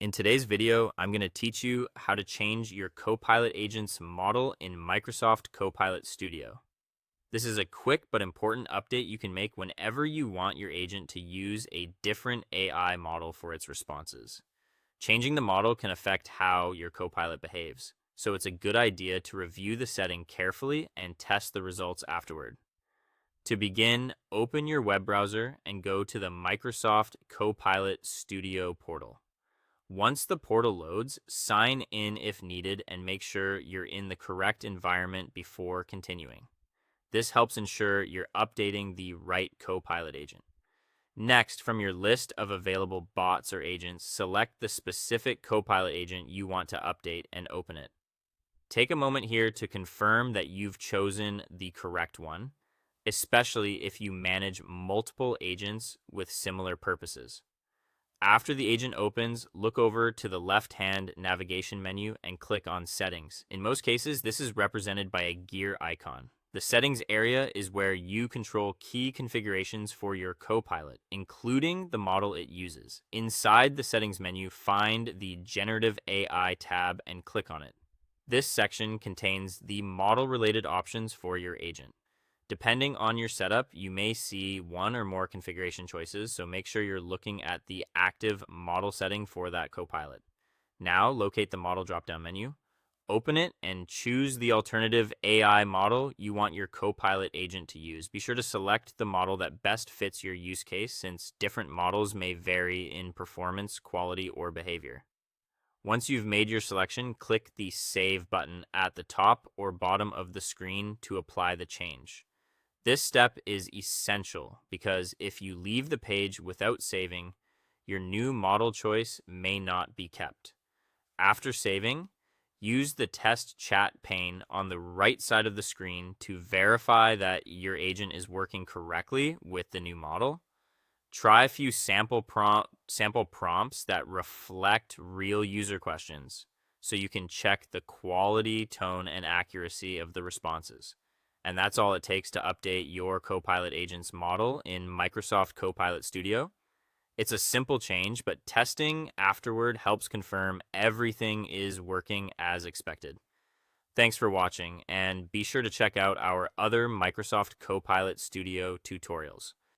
In today's video, I'm going to teach you how to change your Copilot agent's model in Microsoft Copilot Studio. This is a quick but important update you can make whenever you want your agent to use a different AI model for its responses. Changing the model can affect how your Copilot behaves, so it's a good idea to review the setting carefully and test the results afterward. To begin, open your web browser and go to the Microsoft Copilot Studio portal. Once the portal loads, sign in if needed and make sure you're in the correct environment before continuing. This helps ensure you're updating the right Copilot agent. Next, from your list of available bots or agents, select the specific Copilot agent you want to update and open it. Take a moment here to confirm that you've chosen the correct one, especially if you manage multiple agents with similar purposes. After the agent opens, look over to the left-hand navigation menu and click on Settings. In most cases, this is represented by a gear icon. The Settings area is where you control key configurations for your Copilot, including the model it uses. Inside the Settings menu, find the Generative AI tab and click on it. This section contains the model-related options for your agent. Depending on your setup, you may see one or more configuration choices, so make sure you're looking at the active model setting for that Copilot. Now, locate the model drop-down menu, open it, and choose the alternative AI model you want your Copilot agent to use. Be sure to select the model that best fits your use case, since different models may vary in performance, quality, or behavior. Once you've made your selection, click the Save button at the top or bottom of the screen to apply the change. This step is essential because if you leave the page without saving, your new model choice may not be kept. After saving, use the Test Chat pane on the right side of the screen to verify that your agent is working correctly with the new model. Try a few sample prompts that reflect real user questions so you can check the quality, tone, and accuracy of the responses. And that's all it takes to update your Copilot agent's model in Microsoft Copilot Studio. It's a simple change, but testing afterward helps confirm everything is working as expected. Thanks for watching, and be sure to check out our other Microsoft Copilot Studio tutorials.